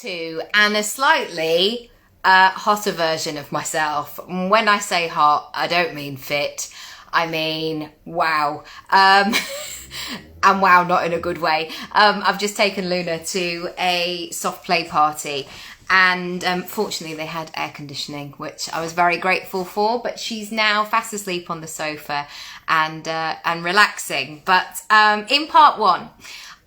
2 and a slightly hotter version of myself. When I say hot, I don't mean fit. I mean, wow. And wow, not in a good way. I've just taken Luna to a soft play party. And fortunately they had air conditioning, which I was very grateful for, but she's now fast asleep on the sofa and relaxing. But in part 1,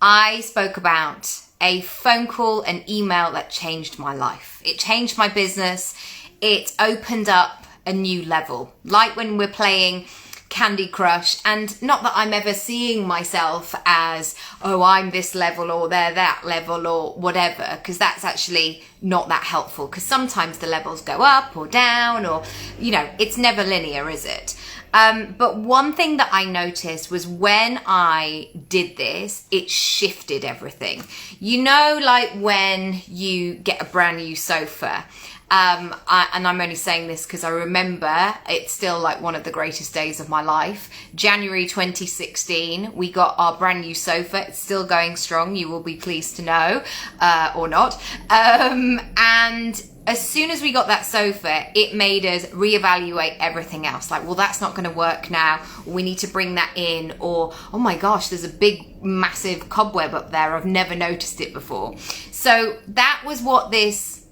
I spoke about a phone call and email that changed my life. It changed my business. It opened up a new level, like when we're playing Candy Crush, and not that I'm ever seeing myself as, oh, I'm this level or they're that level or whatever, because that's actually not that helpful, because sometimes the levels go up or down, or, you know, it's never linear, is it? But one thing that I noticed was when I did this, it shifted everything. You know, like when you get a brand new sofa, and I'm only saying this because I remember it's still like one of the greatest days of my life. January 2016, we got our brand new sofa. It's still going strong, you will be pleased to know, or not. And as soon as we got that sofa, it made us reevaluate everything else. Like, well, that's not going to work now. We need to bring that in. Or, oh my gosh, there's a big, massive cobweb up there. I've never noticed it before. So that was what this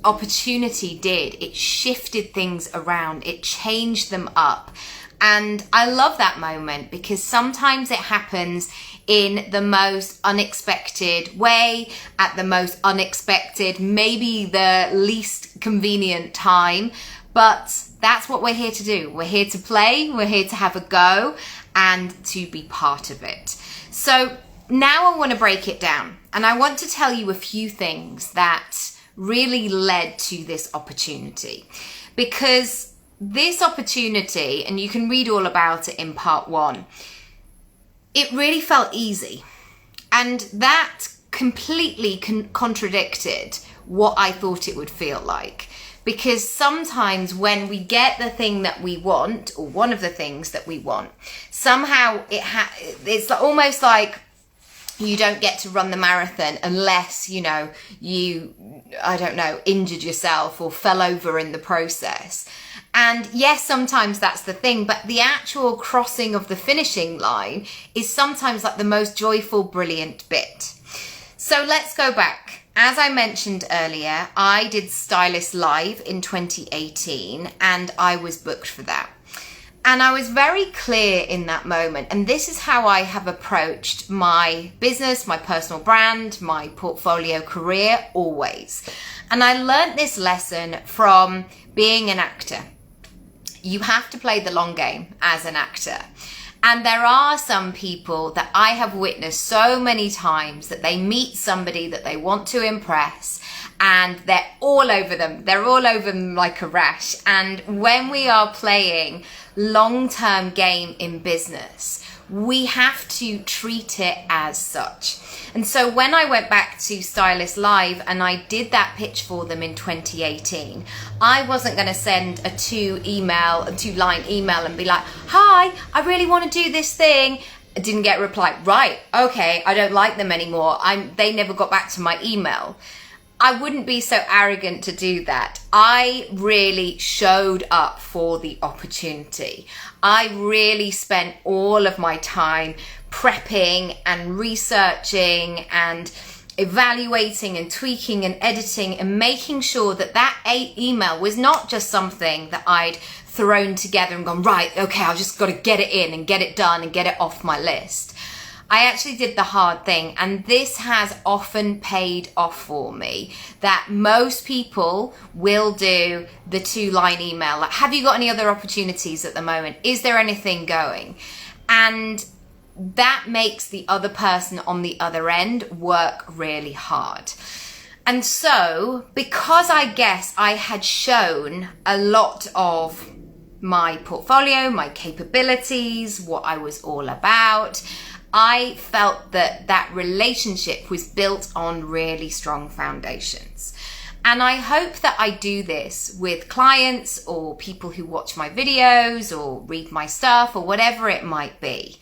opportunity did. It shifted things around. It changed them up. And I love that moment because sometimes it happens in the most unexpected way, at the most unexpected, maybe the least convenient time. But that's what we're here to do. We're here to play, we're here to have a go and to be part of it. So now I want to break it down and I want to tell you a few things that really led to this opportunity, because this opportunity, and you can read all about it in part 1, it really felt easy, and that completely contradicted what I thought it would feel like. Because sometimes when we get the thing that we want, or one of the things that we want, somehow it's almost like you don't get to run the marathon unless, you know, you, I don't know, injured yourself or fell over in the process. And yes, sometimes that's the thing, but the actual crossing of the finishing line is sometimes like the most joyful, brilliant bit. So let's go back. As I mentioned earlier, I did Stylist Live in 2018 and I was booked for that. And I was very clear in that moment. And this is how I have approached my business, my personal brand, my portfolio career, always. And I learned this lesson from being an actor. You have to play the long game as an actor. And there are some people that I have witnessed so many times that they meet somebody that they want to impress and they're all over them. They're all over them like a rash. And when we are playing long-term game in business, we have to treat it as such. And so when I went back to Stylist Live and I did that pitch for them in 2018, I wasn't going to send a two-line email and be like, hi, I really want to do this thing. I didn't get a reply. Right, okay, I don't like them anymore. They never got back to my email. I wouldn't be so arrogant to do that. I really showed up for the opportunity. I really spent all of my time prepping and researching and evaluating and tweaking and editing and making sure that that email was not just something that I'd thrown together and gone, right, okay, I've just got to get it in and get it done and get it off my list. I actually did the hard thing, and this has often paid off for me, that most people will do the two-line email, like, have you got any other opportunities at the moment? Is there anything going? And that makes the other person on the other end work really hard. And so, because I guess I had shown a lot of my portfolio, my capabilities, what I was all about, I felt that that relationship was built on really strong foundations. And I hope that I do this with clients or people who watch my videos or read my stuff or whatever it might be.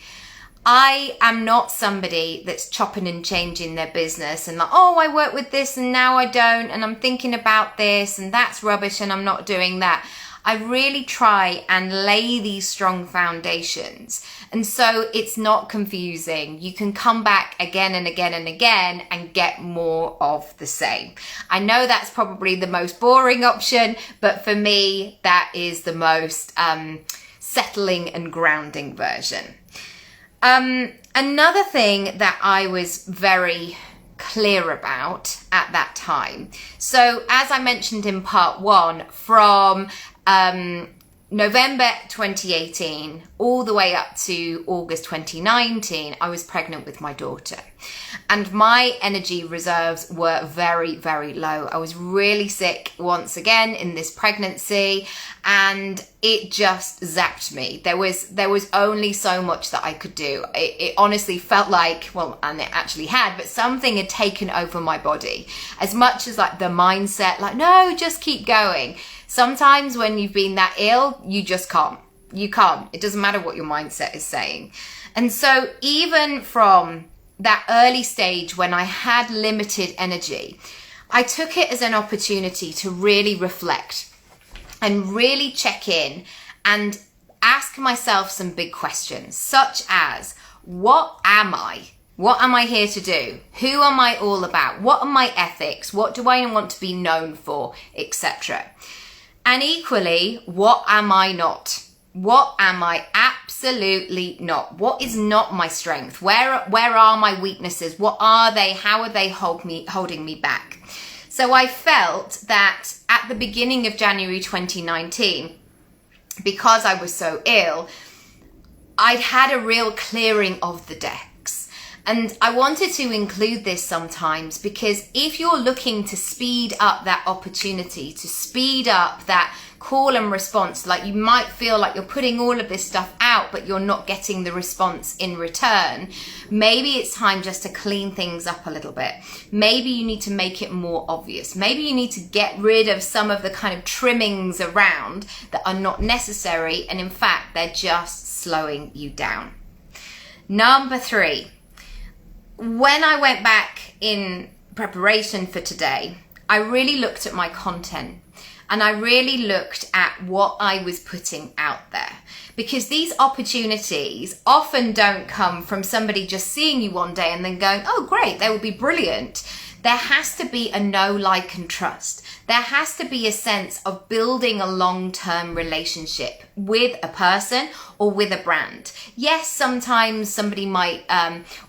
I am not somebody that's chopping and changing their business and like, oh, I work with this and now I don't, and I'm thinking about this and that's rubbish and I'm not doing that. I really try and lay these strong foundations. And so it's not confusing. You can come back again and again and again and get more of the same. I know that's probably the most boring option, but for me, that is the most settling and grounding version. Another thing that I was very clear about at that time. So as I mentioned in part one, from November 2018 all the way up to August 2019, I was pregnant with my daughter, and my energy reserves were very, very low. I was really sick once again in this pregnancy, and it just zapped me. There was only so much that I could do. It honestly felt like, well, and it actually had, but something had taken over my body. As much as like the mindset, like, no, just keep going. Sometimes when you've been that ill, you just can't. You can't. It doesn't matter what your mindset is saying. And so even from that early stage when I had limited energy, I took it as an opportunity to really reflect and really check in and ask myself some big questions, such as, what am I? What am I here to do? Who am I all about? What are my ethics? What do I want to be known for, etc.? And equally, what am I not? What am I absolutely not? What is not my strength? Where are my weaknesses? What are they? How are they holding me back? So I felt that at the beginning of January 2019, because I was so ill, I'd had a real clearing of the decks. And I wanted to include this sometimes because if you're looking to speed up that opportunity, to speed up that call and response, like you might feel like you're putting all of this stuff out, but you're not getting the response in return, maybe it's time just to clean things up a little bit. Maybe you need to make it more obvious. Maybe you need to get rid of some of the kind of trimmings around that are not necessary, and in fact, they're just slowing you down. Number 3. When I went back in preparation for today, I really looked at my content and I really looked at what I was putting out there, because these opportunities often don't come from somebody just seeing you one day and then going, oh great, they will be brilliant. There has to be a know, like, and trust. There has to be a sense of building a long-term relationship with a person or with a brand. Yes, sometimes somebody might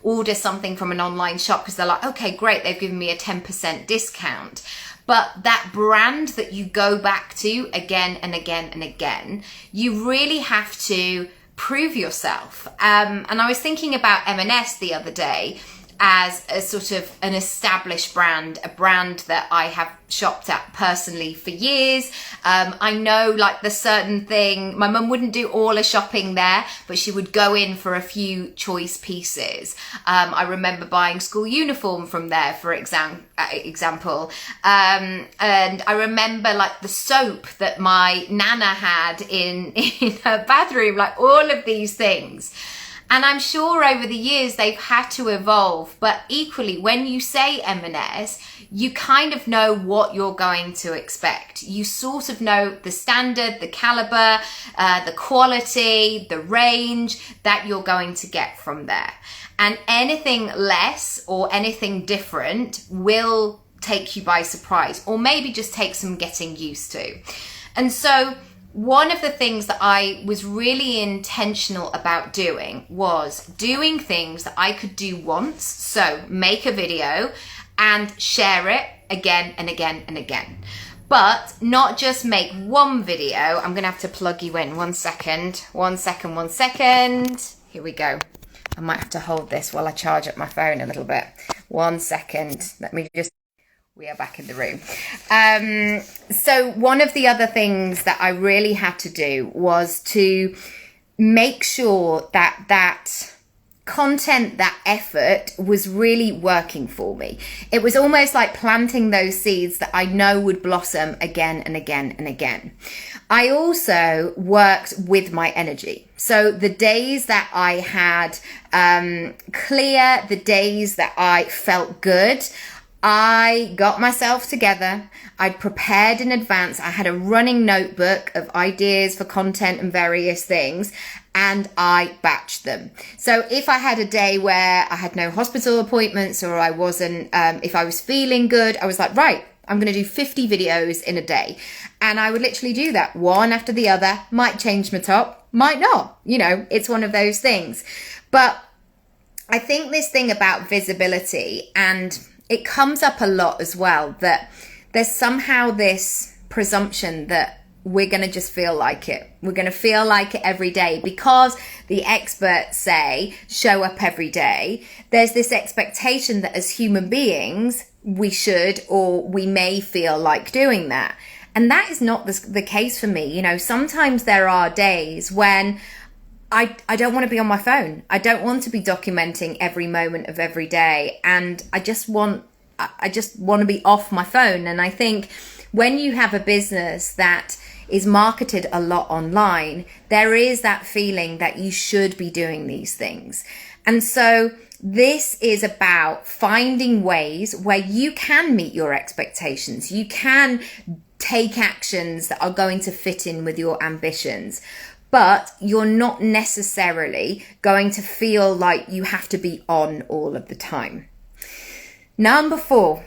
order something from an online shop because they're like, okay, great, they've given me a 10% discount. But that brand that you go back to again and again and again, you really have to prove yourself. And I was thinking about M&S the other day as a sort of an established brand, a brand that I have shopped at personally for years. I know like the certain thing, my mum wouldn't do all her shopping there, but she would go in for a few choice pieces. I remember buying school uniform from there, for example. And I remember like the soap that my nana had in her bathroom, like all of these things. And I'm sure over the years they've had to evolve, but equally when you say M&S, you kind of know what you're going to expect. You sort of know the standard, the caliber, the quality, the range that you're going to get from there. And anything less or anything different will take you by surprise, or maybe just take some getting used to. And so one of the things that I was really intentional about doing was doing things that I could do once. So make a video and share it again and again and again. But not just make one video. I'm going to have to plug you in. 1 second. 1 second, 1 second. Here we go. I might have to hold this while I charge up my phone a little bit. 1 second. Let me just... We are back in the room. So one of the other things that I really had to do was to make sure that content, that effort was really working for me. It was almost like planting those seeds that I know would blossom again and again and again. I also worked with my energy. So the days that I had clear, the days that I felt good, I got myself together. I'd prepared in advance. I had a running notebook of ideas for content and various things, and I batched them. So if I had a day where I had no hospital appointments, or I wasn't, if I was feeling good, I was like, right, I'm going to do 50 videos in a day. And I would literally do that one after the other. Might change my top, might not. You know, it's one of those things. But I think this thing about visibility, and it comes up a lot as well, that there's somehow this presumption that we're going to just feel like it. We're going to feel like it every day because the experts say show up every day. There's this expectation that as human beings, we should, or we may feel like doing that. And that is not the case for me. You know, sometimes there are days when I don't want to be on my phone. I don't want to be documenting every moment of every day. And I just want to be off my phone. And I think when you have a business that is marketed a lot online, there is that feeling that you should be doing these things. And so this is about finding ways where you can meet your expectations. You can take actions that are going to fit in with your ambitions, but you're not necessarily going to feel like you have to be on all of the time. Number 4,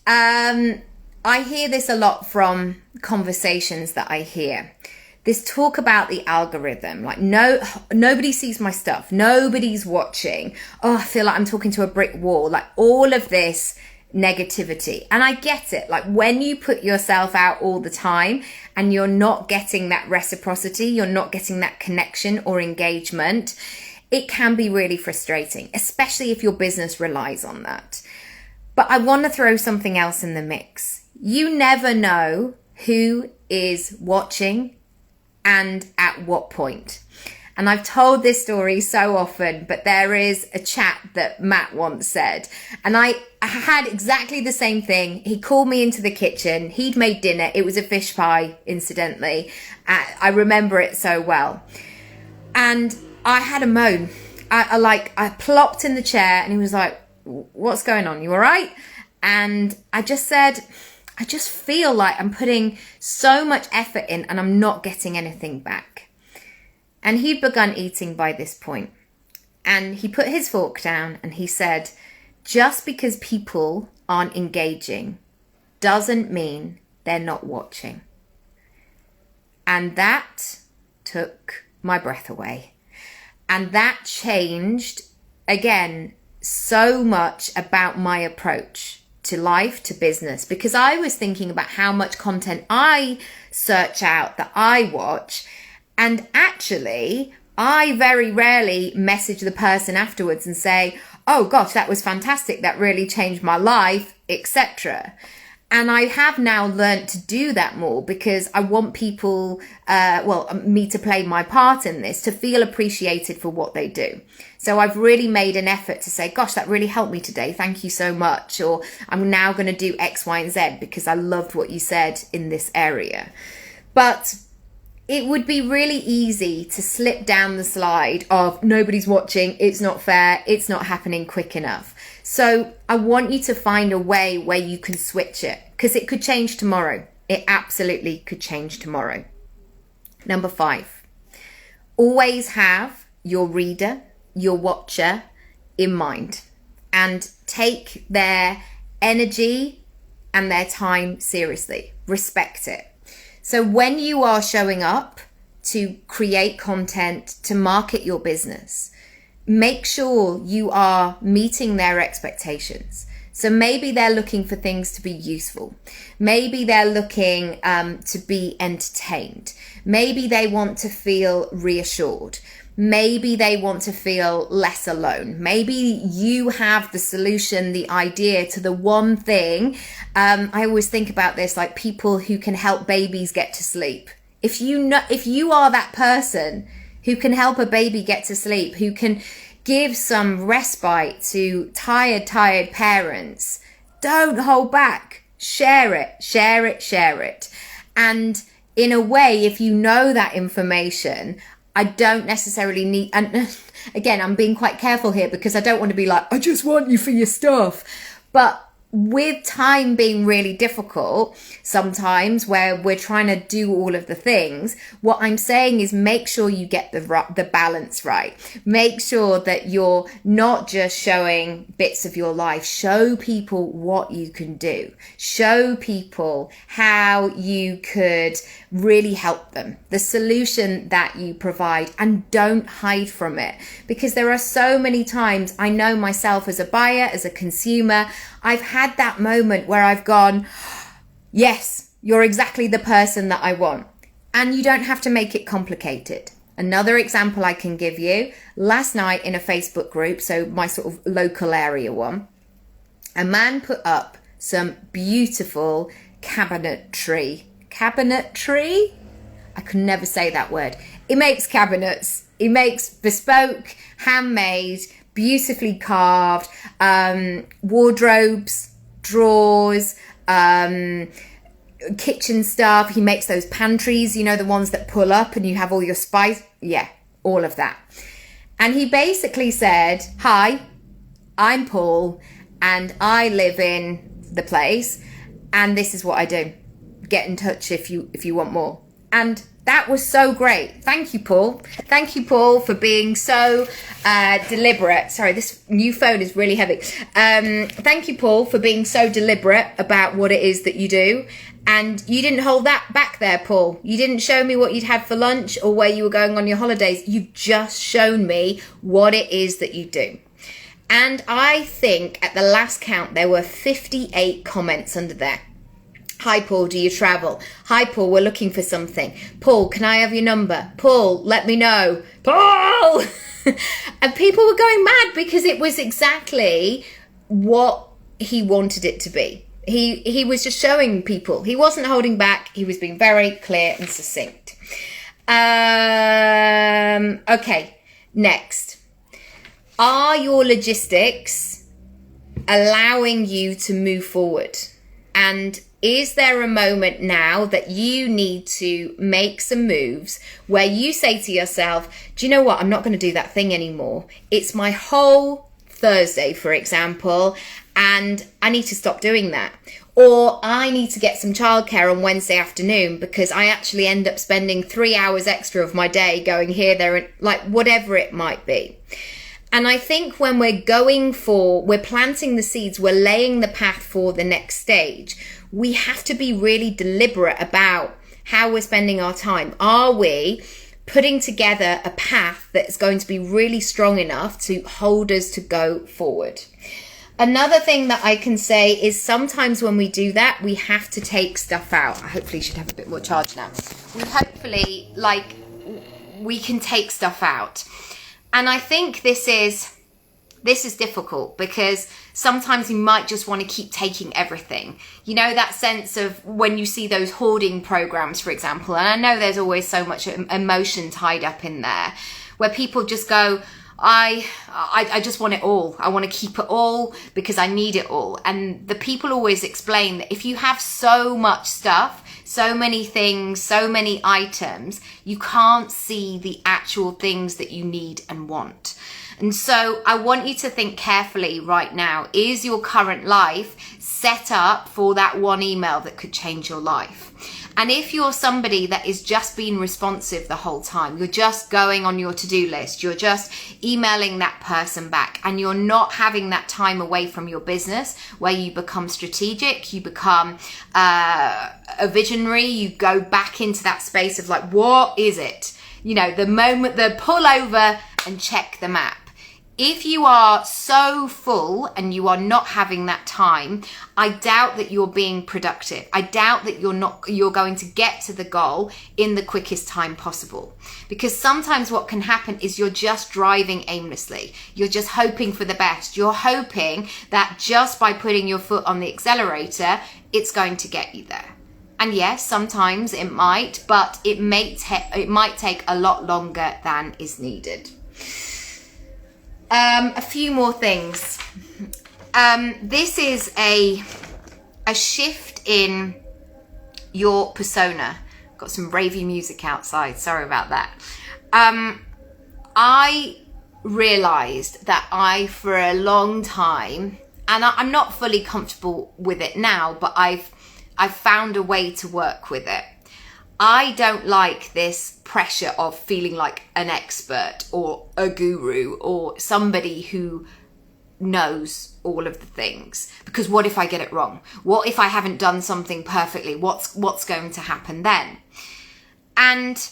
I hear this a lot from conversations that I hear. This talk about the algorithm, like nobody sees my stuff, nobody's watching. Oh, I feel like I'm talking to a brick wall, like all of this negativity. And I get it. Like when you put yourself out all the time and you're not getting that reciprocity, you're not getting that connection or engagement, it can be really frustrating, especially if your business relies on that. But I want to throw something else in the mix. You never know who is watching and at what point. And I've told this story so often, but there is a chat that Matt once said, and I had exactly the same thing. He called me into the kitchen. He'd made dinner. It was a fish pie, incidentally. I remember it so well. And I had a moan. I plopped in the chair and he was like, what's going on? You all right? And I just said, I just feel like I'm putting so much effort in and I'm not getting anything back. And he'd begun eating by this point. And he put his fork down and he said, just because people aren't engaging doesn't mean they're not watching. And that took my breath away. And that changed, again, so much about my approach to life, to business, because I was thinking about how much content I search out, that I watch. And actually, I very rarely message the person afterwards and say, oh gosh, that was fantastic. That really changed my life, etc. And I have now learned to do that more because I want people, me to play my part in this, to feel appreciated for what they do. So I've really made an effort to say, gosh, that really helped me today. Thank you so much. Or I'm now going to do X, Y, and Z because I loved what you said in this area. But it would be really easy to slip down the slide of nobody's watching, it's not fair, it's not happening quick enough. So I want you to find a way where you can switch it because it could change tomorrow. It absolutely could change tomorrow. Number 5, always have your reader, your watcher in mind and take their energy and their time seriously. Respect it. So when you are showing up to create content, to market your business, make sure you are meeting their expectations. So maybe they're looking for things to be useful. Maybe they're looking to be entertained. Maybe they want to feel reassured. Maybe they want to feel less alone. Maybe you have the solution, the idea to the one thing. I always think about this, like people who can help babies get to sleep. If you are that person who can help a baby get to sleep, who can give some respite to tired parents, don't hold back. Share it. And in a way, if you know that information, I don't necessarily need, and again, I'm being quite careful here because I don't want to be like, I just want you for your stuff. But with time being really difficult sometimes, where we're trying to do all of the things, what I'm saying is make sure you get the balance right. Make sure that you're not just showing bits of your life. Show people what you can do. Show people how you could really help them, the solution that you provide, and don't hide from it. Because there are so many times, I know myself as a buyer, as a consumer, I've had that moment where I've gone, yes, you're exactly the person that I want. And you don't have to make it complicated. Another example I can give you, last night in a Facebook group, so my sort of local area one, a man put up some beautiful cabinetry. I could never say that word. He makes cabinets. He makes bespoke, handmade, beautifully carved wardrobes, drawers, kitchen stuff. He makes those pantries, you know, the ones that pull up and you have all your spice. Yeah, all of that. And he basically said, hi, I'm Paul and I live in the place and this is what I do. Get in touch if you want more. And that was so great. Thank you, Paul. Thank you, Paul, for being so deliberate. Sorry, this new phone is really heavy. Thank you, Paul, for being so deliberate about what it is that you do. And you didn't hold that back there, Paul. You didn't show me what you'd had for lunch or where you were going on your holidays. You've just shown me what it is that you do. And I think at the last count, there were 58 comments under there. Hi, Paul, do you travel? Hi, Paul, we're looking for something. Paul, can I have your number? Paul, let me know. Paul! And people were going mad because it was exactly what he wanted it to be. He was just showing people. He wasn't holding back. He was being very clear and succinct. Okay, next. Are your logistics allowing you to move forward? And is there a moment now that you need to make some moves where you say to yourself, do you know what? I'm not going to do that thing anymore. It's my whole Thursday, for example, and I need to stop doing that. Or I need to get some childcare on Wednesday afternoon because I actually end up spending 3 hours extra of my day going here, there, and like whatever it might be. And I think when we're planting the seeds, we're laying the path for the next stage. We have to be really deliberate about how we're spending our time. Are we putting together a path that is going to be really strong enough to hold us to go forward? Another thing that I can say is sometimes when we do that, we have to take stuff out. I hopefully should have a bit more charge now. We can take stuff out. And I think this is difficult because sometimes you might just want to keep taking everything. You know, that sense of when you see those hoarding programs, for example, and I know there's always so much emotion tied up in there, where people just go, I just want it all. I want to keep it all because I need it all. And the people always explain that if you have so much stuff, so many things, so many items, you can't see the actual things that you need and want. And so I want you to think carefully right now. Is your current life set up for that one email that could change your life? And if you're somebody that is just being responsive the whole time, you're just going on your to-do list, you're just emailing that person back, and you're not having that time away from your business where you become strategic, you become a visionary, you go back into that space of like, what is it? You know, the pull over and check the map. If you are so full and you are not having that time, I doubt that you're being productive. I doubt that you're going to get to the goal in the quickest time possible. Because sometimes what can happen is you're just driving aimlessly. You're just hoping for the best. You're hoping that just by putting your foot on the accelerator, it's going to get you there. And yes, sometimes it might, but it might take a lot longer than is needed. A few more things. This is a shift in your persona. Got some ravey music outside, sorry about that. I realised that for a long time, and I'm not fully comfortable with it now, but I've found a way to work with it. I don't like this pressure of feeling like an expert or a guru or somebody who knows all of the things, because what if I get it wrong? What if I haven't done something perfectly? What's going to happen then? And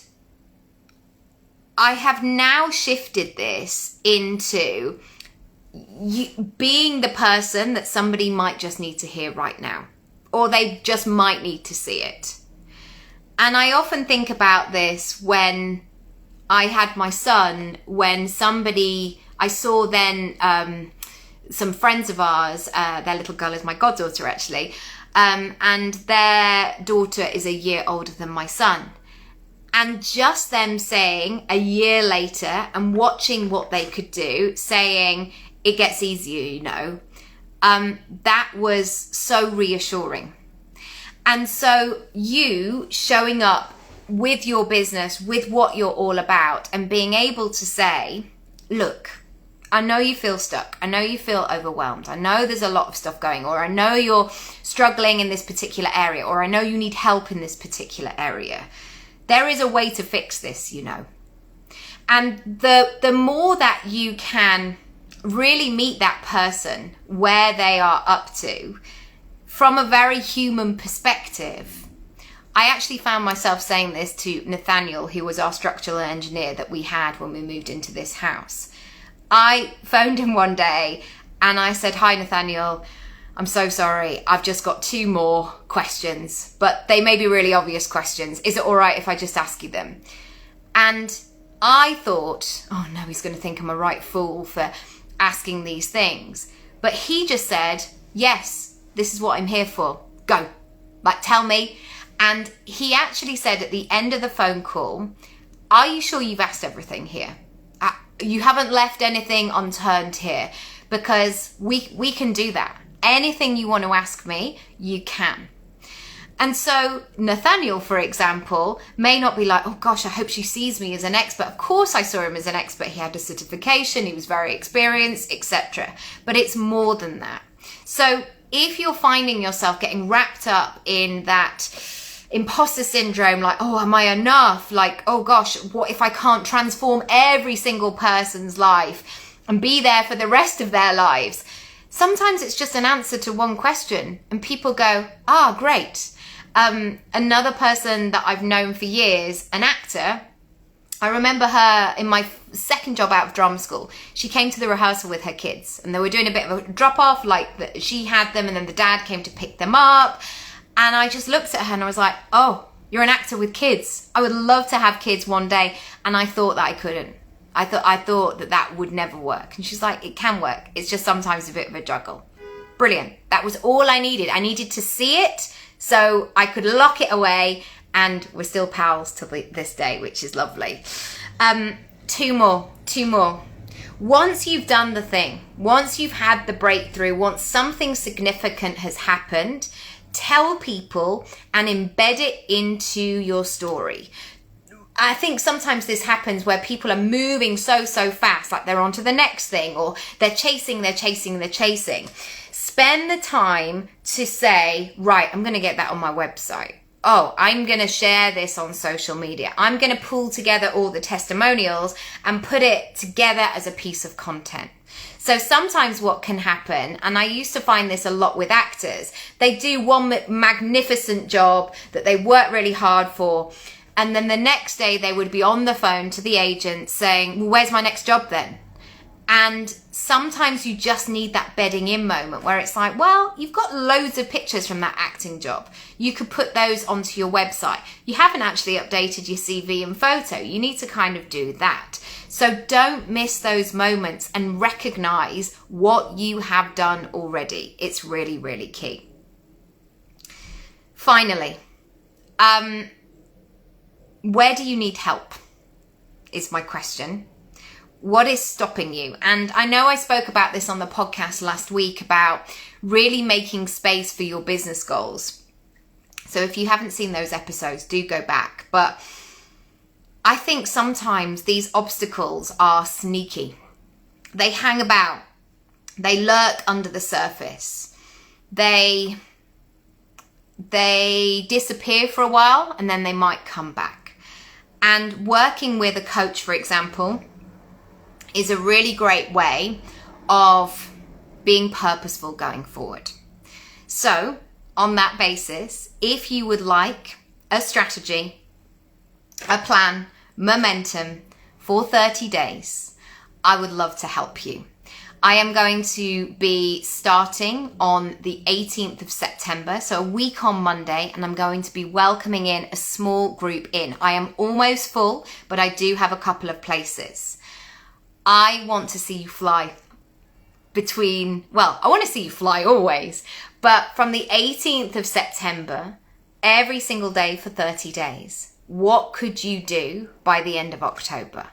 I have now shifted this into being the person that somebody might just need to hear right now, or they just might need to see it. And I often think about this when I had my son, when I saw then some friends of ours, their little girl is my goddaughter actually, and their daughter is a year older than my son. And just them saying a year later and watching what they could do, saying it gets easier, you know, that was so reassuring. And so you showing up with your business, with what you're all about, and being able to say, look, I know you feel stuck. I know you feel overwhelmed. I know there's a lot of stuff going, or I know you're struggling in this particular area, or I know you need help in this particular area. There is a way to fix this, you know. And the more that you can really meet that person where they are up to, from a very human perspective. I actually found myself saying this to Nathaniel, who was our structural engineer that we had when we moved into this house. I phoned him one day and I said, hi, Nathaniel, I'm so sorry. I've just got 2 more questions, but they may be really obvious questions. Is it all right if I just ask you them? And I thought, oh no, he's going to think I'm a right fool for asking these things. But he just said, yes, this is what I'm here for. Go. Like, tell me. And he actually said at the end of the phone call, are you sure you've asked everything here? You haven't left anything unturned here, because we can do that. Anything you want to ask me, you can. And so Nathaniel, for example, may not be like, oh gosh, I hope she sees me as an expert. Of course I saw him as an expert. He had a certification, he was very experienced, etc. But it's more than that. So if you're finding yourself getting wrapped up in that imposter syndrome, like, oh, am I enough? Like, oh gosh, what if I can't transform every single person's life and be there for the rest of their lives? Sometimes it's just an answer to one question and people go, ah, great. Another person that I've known for years, an actor, I remember her in my second job out of drama school. She came to the rehearsal with her kids and they were doing a bit of a drop off, like she had them and then the dad came to pick them up. And I just looked at her and I was like, oh, you're an actor with kids. I would love to have kids one day. And I thought that I couldn't. I thought that would never work. And she's like, it can work. It's just sometimes a bit of a juggle. Brilliant. That was all I needed. I needed to see it so I could lock it away, and we're still pals to this day, which is lovely. 2 more. Once you've done the thing, once you've had the breakthrough, once something significant has happened, tell people and embed it into your story. I think sometimes this happens where people are moving so fast, like they're on to the next thing, or they're chasing. Spend the time to say, right, I'm going to get that on my website. Oh, I'm going to share this on social media. I'm going to pull together all the testimonials and put it together as a piece of content. So sometimes what can happen, and I used to find this a lot with actors, they do one magnificent job that they work really hard for, and then the next day they would be on the phone to the agent saying, well, where's my next job then? And sometimes you just need that bedding in moment where it's like, well, you've got loads of pictures from that acting job. You could put those onto your website. You haven't actually updated your CV and photo. You need to kind of do that. So don't miss those moments and recognize what you have done already. It's really, really key. Finally, where do you need help? Is my question. What is stopping you? And I know I spoke about this on the podcast last week about really making space for your business goals. So if you haven't seen those episodes, do go back. But I think sometimes these obstacles are sneaky. They hang about. They lurk under the surface. They disappear for a while and then they might come back. And working with a coach, for example, is a really great way of being purposeful going forward. So on that basis, if you would like a strategy, a plan, momentum for 30 days, I would love to help you. I am going to be starting on the 18th of September, so a week on Monday, and I'm going to be welcoming in a small group in. I am almost full, but I do have a couple of places. I want to see you fly I want to see you fly always, but from the 18th of September, every single day for 30 days, what could you do by the end of October?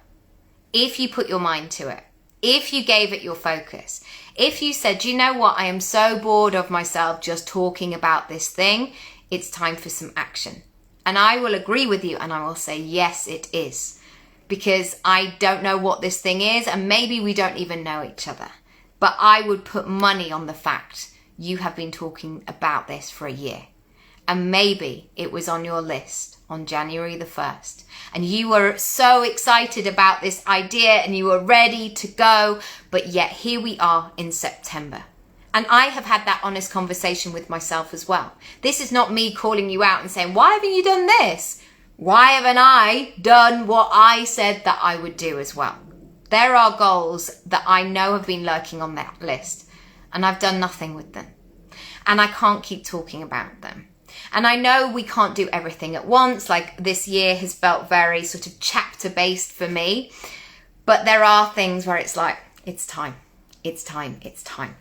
If you put your mind to it, if you gave it your focus, if you said, you know what, I am so bored of myself just talking about this thing, it's time for some action. And I will agree with you and I will say, yes, it is. Because I don't know what this thing is and maybe we don't even know each other. But I would put money on the fact you have been talking about this for a year. And maybe it was on your list on January the 1st. And you were so excited about this idea and you were ready to go. But yet here we are in September. And I have had that honest conversation with myself as well. This is not me calling you out and saying, why haven't you done this? Why haven't I done what I said that I would do as well? There are goals that I know have been lurking on that list and I've done nothing with them. And I can't keep talking about them. And I know we can't do everything at once. Like this year has felt very sort of chapter based for me. But there are things where it's like, it's time. It's time. It's time.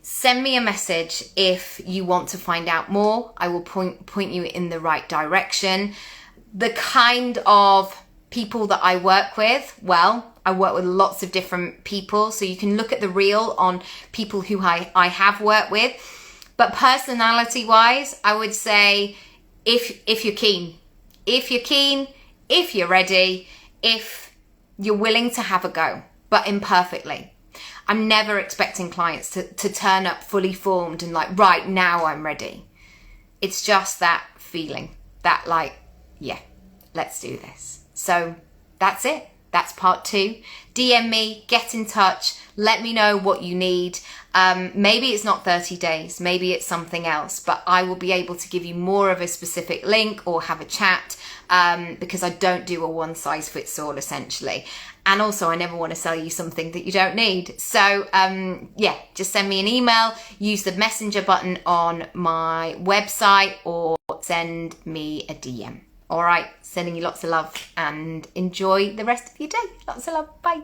Send me a message if you want to find out more. I will point you in the right direction. The kind of people that I work with, well, I work with lots of different people. So you can look at the reel on people who I have worked with. But personality wise, I would say if you're keen, if you're ready, if you're willing to have a go, but imperfectly. I'm never expecting clients to turn up fully formed and like, right now I'm ready. It's just that feeling that like, yeah, let's do this. So that's it. That's part 2. DM me, get in touch, let me know what you need. Maybe it's not 30 days, maybe it's something else, but I will be able to give you more of a specific link or have a chat because I don't do a one size fits all essentially. And also I never want to sell you something that you don't need. So yeah, just send me an email, use the messenger button on my website or send me a DM. All right, sending you lots of love and enjoy the rest of your day. Lots of love. Bye.